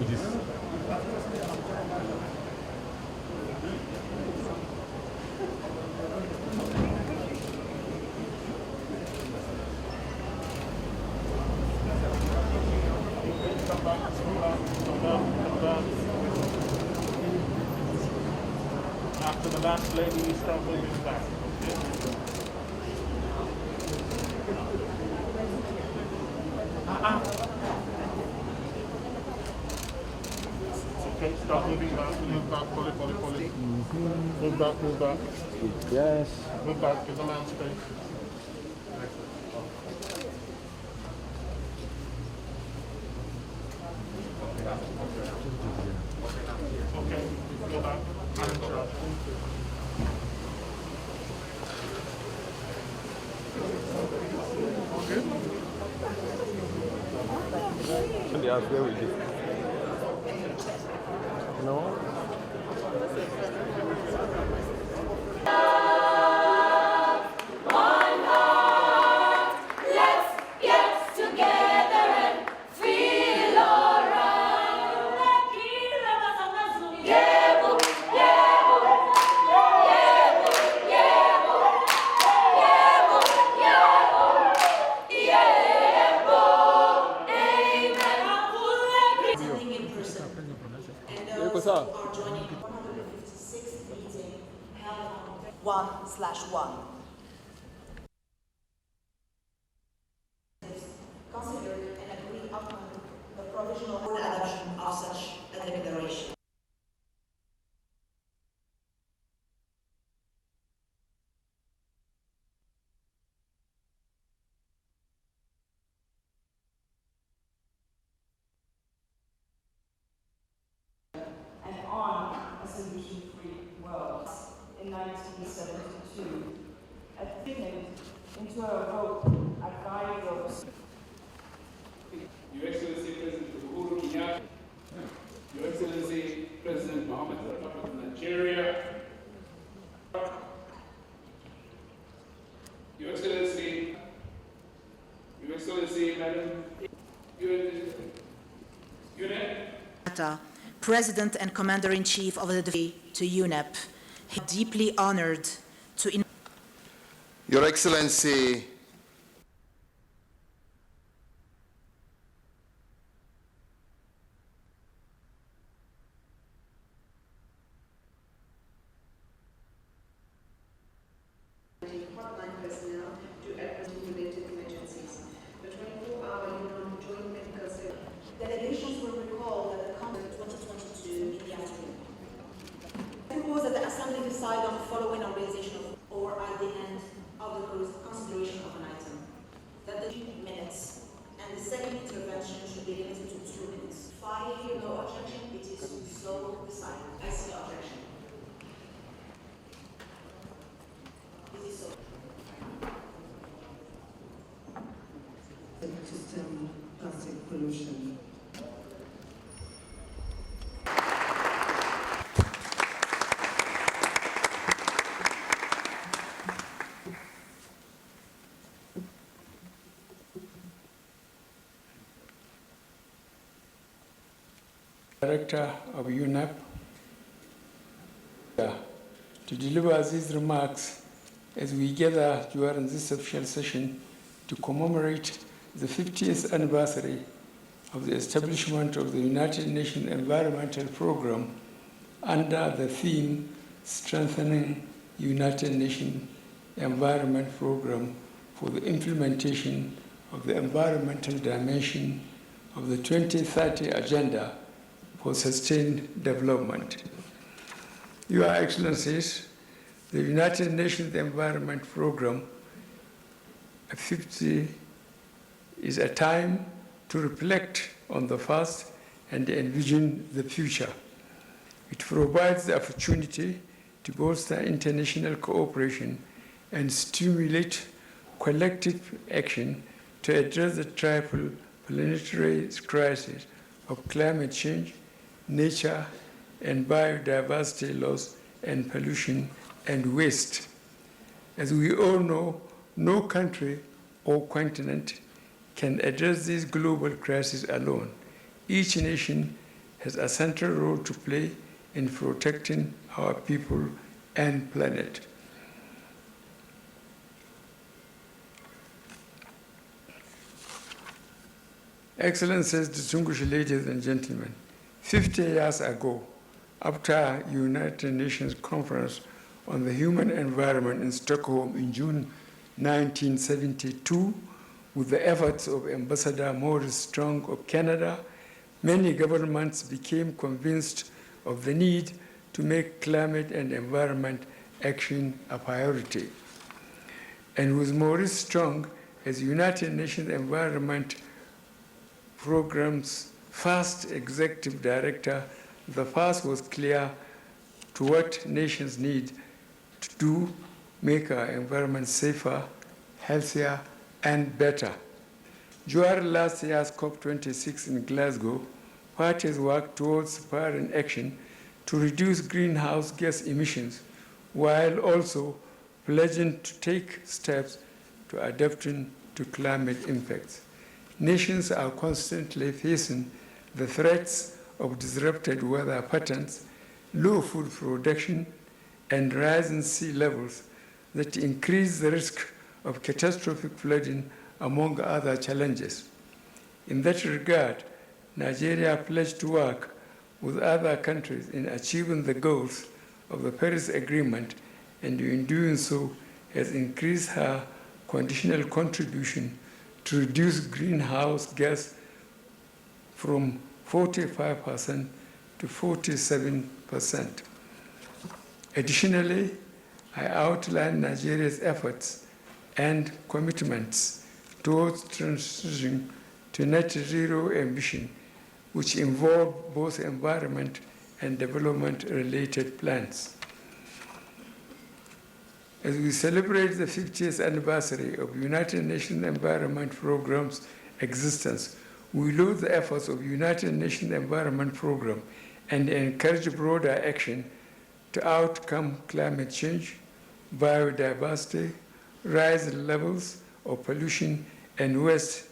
After the last lady, you start moving back. Okay, start moving back, pull it. Move back. Yes. Move back, give the man space. Okay, go back. Okay. They are there with it. No? Are joining 156th meeting held on 1/1. Consider and agree upon the provisional adoption of such a declaration. And on a solution-free world. In 1972, a thickened into a vote at Vairos. Your Excellency President Uhuru Kenyatta, Your Excellency President Mohammed of the Republic of Nigeria, Your Excellency, Madam Nuep, President and Commander-in-Chief of the Defense to UNEP, he is deeply honored to Your Excellency, hotline personnel to address related emergencies. The 24-hour joint medical service. Delegations will recall that the Congress 2022 in the afternoon. I propose that the Assembly decide on the following organization or at the end of the consideration of an item. That the 2 minutes and the second intervention should be limited to 2 minutes. If I hear no objection, it is so decided. I see no objection. It is so. To stem plastic pollution. Director of UNEP, to deliver these remarks as we gather during this official session to commemorate the 50th anniversary of the establishment of the United Nations Environmental Programme under the theme Strengthening United Nations Environment Programme for the implementation of the environmental dimension of the 2030 Agenda for Sustained Development. Your Excellencies, the United Nations Environment Programme 50 is a time to reflect on the past and envision the future. It provides the opportunity to bolster international cooperation and stimulate collective action to address the triple planetary crisis of climate change, nature and biodiversity loss, and pollution and waste. As we all know, no country or continent can address this global crisis alone. Each nation has a central role to play in protecting our people and planet. Excellencies, distinguished ladies and gentlemen, 50 years ago, after United Nations Conference on the Human Environment in Stockholm in June 1972, with the efforts of Ambassador Maurice Strong of Canada, many governments became convinced of the need to make climate and environment action a priority. And with Maurice Strong as United Nations Environment Program's first executive director, the path was clear to what nations need to do make our environment safer, healthier, and better. During last year's COP26 in Glasgow, parties worked towards spurring action to reduce greenhouse gas emissions, while also pledging to take steps to adapting to climate impacts. Nations are constantly facing the threats of disrupted weather patterns, low food production, and rising sea levels that increase the risk of catastrophic flooding, among other challenges. In that regard, Nigeria pledged to work with other countries in achieving the goals of the Paris Agreement, and in doing so has increased her conditional contribution to reduce greenhouse gas from 45% to 47%. Additionally, I outlined Nigeria's efforts and commitments towards transitioning to net zero ambition, which involve both environment and development-related plans. As we celebrate the 50th anniversary of United Nations Environment Program's existence, we laud the efforts of United Nations Environment Program and encourage broader action to outcome climate change, biodiversity, rising levels of pollution, and waste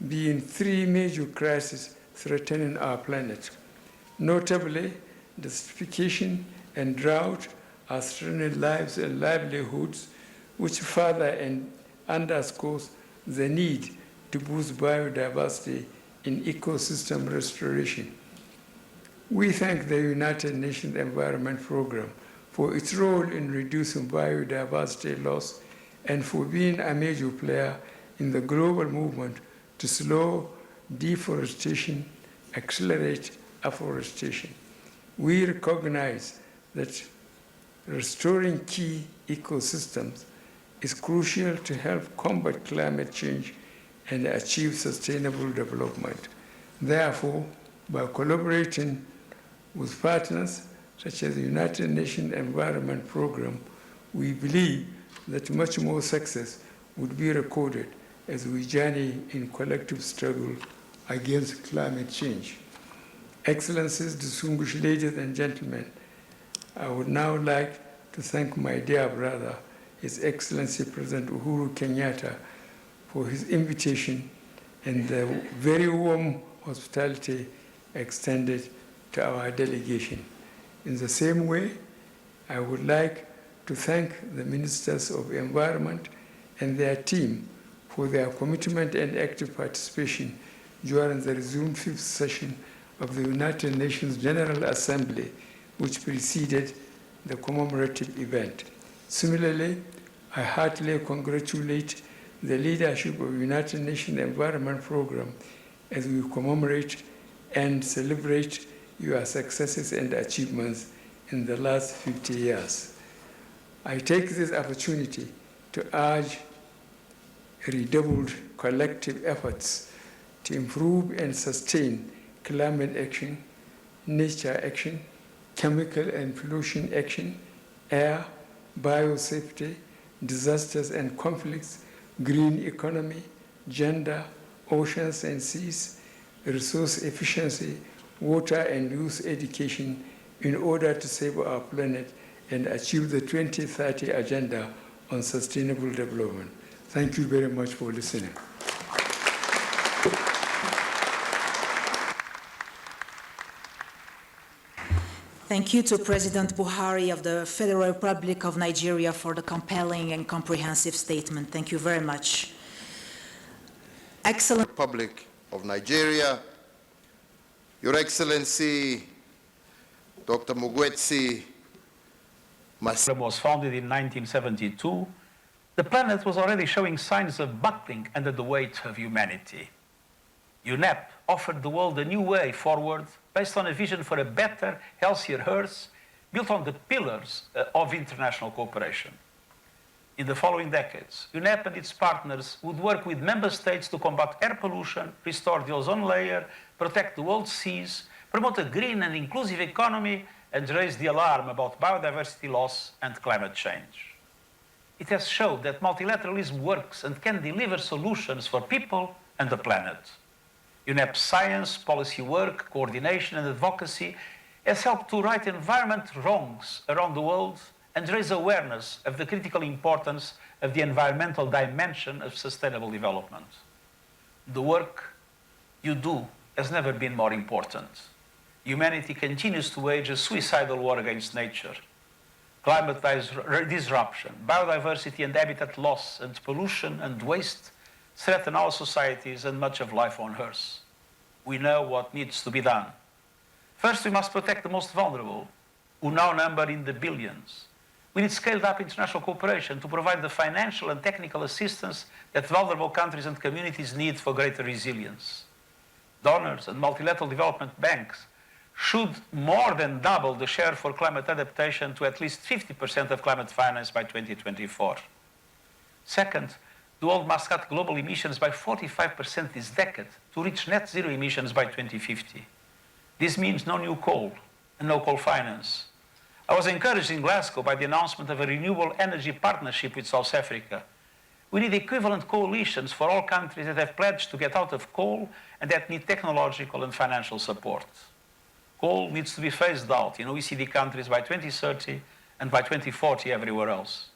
being three major crises threatening our planet. Notably, desertification and drought are threatening lives and livelihoods, which further underscores the need to boost biodiversity in ecosystem restoration. We thank the United Nations Environment Program for its role in reducing biodiversity loss and for being a major player in the global movement to slow deforestation, accelerate afforestation. We recognize that restoring key ecosystems is crucial to help combat climate change and achieve sustainable development. Therefore, by collaborating with partners such as the United Nations Environment Program, we believe that much more success would be recorded as we journey in collective struggle against climate change. Excellencies, distinguished ladies and gentlemen, I would now like to thank my dear brother, His Excellency President Uhuru Kenyatta, for his invitation and the very warm hospitality extended to our delegation. In the same way, I would like to thank the Ministers of Environment and their team for their commitment and active participation during the resumed fifth session of the United Nations General Assembly, which preceded the commemorative event. Similarly, I heartily congratulate the leadership of the United Nations Environment Program as we commemorate and celebrate your successes and achievements in the last 50 years. I take this opportunity to urge redoubled collective efforts to improve and sustain climate action, nature action, chemical and pollution action, air, biosafety, disasters and conflicts, green economy, gender, oceans and seas, resource efficiency, water and youth education in order to save our planet and achieve the 2030 Agenda on Sustainable Development. Thank you very much for listening. Thank you to President Buhari of the Federal Republic of Nigeria for the compelling and comprehensive statement. Thank you very much. Excellent. Republic of Nigeria, Your Excellency, Dr. Mugwetsi Mas. Was founded in 1972, the planet was already showing signs of buckling under the weight of humanity. UNEP offered the world a new way forward based on a vision for a better, healthier Earth built on the pillars of international cooperation. In the following decades, UNEP and its partners would work with member states to combat air pollution, restore the ozone layer, protect the world's seas, promote a green and inclusive economy, and raise the alarm about biodiversity loss and climate change. It has shown that multilateralism works and can deliver solutions for people and the planet. UNEP's science, policy work, coordination, and advocacy has helped to right environmental wrongs around the world and raise awareness of the critical importance of the environmental dimension of sustainable development. The work you do has never been more important. Humanity continues to wage a suicidal war against nature. Climate disruption, biodiversity and habitat loss, and pollution and waste threaten our societies and much of life on Earth. We know what needs to be done. First, we must protect the most vulnerable, who now number in the billions. We need scaled-up international cooperation to provide the financial and technical assistance that vulnerable countries and communities need for greater resilience. Donors and multilateral development banks should more than double the share for climate adaptation to at least 50% of climate finance by 2024. Second, the world must cut global emissions by 45% this decade to reach net zero emissions by 2050. This means no new coal and no coal finance. I was encouraged in Glasgow by the announcement of a renewable energy partnership with South Africa. We need equivalent coalitions for all countries that have pledged to get out of coal and that need technological and financial support. Coal needs to be phased out in OECD countries by 2030 and by 2040 everywhere else.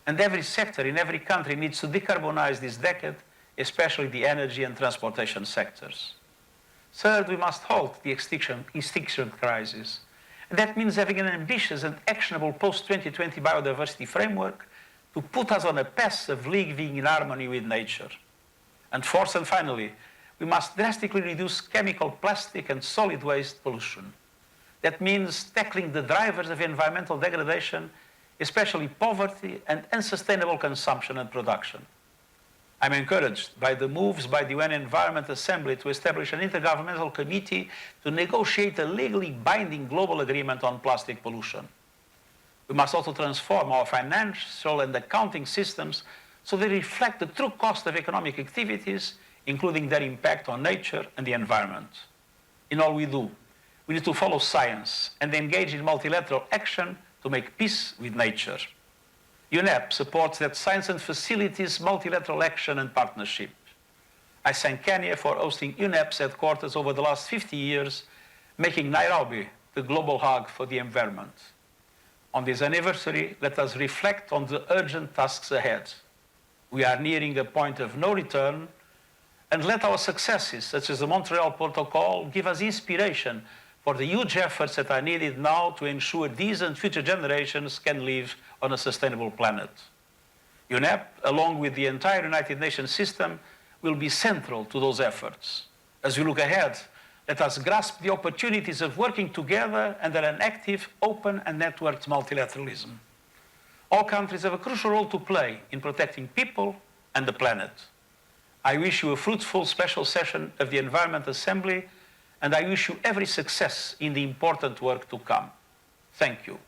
And every sector in every country needs to decarbonize this decade, especially the energy and transportation sectors. Third, we must halt the extinction crisis. And that means having an ambitious and actionable post-2020 biodiversity framework to put us on a path of living in harmony with nature. And fourth and finally, we must drastically reduce chemical, plastic, and solid waste pollution. That means tackling the drivers of environmental degradation, especially poverty and unsustainable consumption and production. I'm encouraged by the moves by the UN Environment Assembly to establish an intergovernmental committee to negotiate a legally binding global agreement on plastic pollution. We must also transform our financial and accounting systems so they reflect the true cost of economic activities, including their impact on nature and the environment. In all we do, we need to follow science and engage in multilateral action to make peace with nature. UNEP supports that science and facilitates multilateral action and partnership. I thank Kenya for hosting UNEP's headquarters over the last 50 years, making Nairobi the global hub for the environment. On this anniversary, let us reflect on the urgent tasks ahead. We are nearing a point of no return, and let our successes, such as the Montreal Protocol, give us inspiration for the huge efforts that are needed now to ensure these and future generations can live on a sustainable planet. UNEP, along with the entire United Nations system, will be central to those efforts. As we look ahead, let us grasp the opportunities of working together under an active, open, and networked multilateralism. All countries have a crucial role to play in protecting people and the planet. I wish you a fruitful special session of the Environment Assembly, and I wish you every success in the important work to come. Thank you.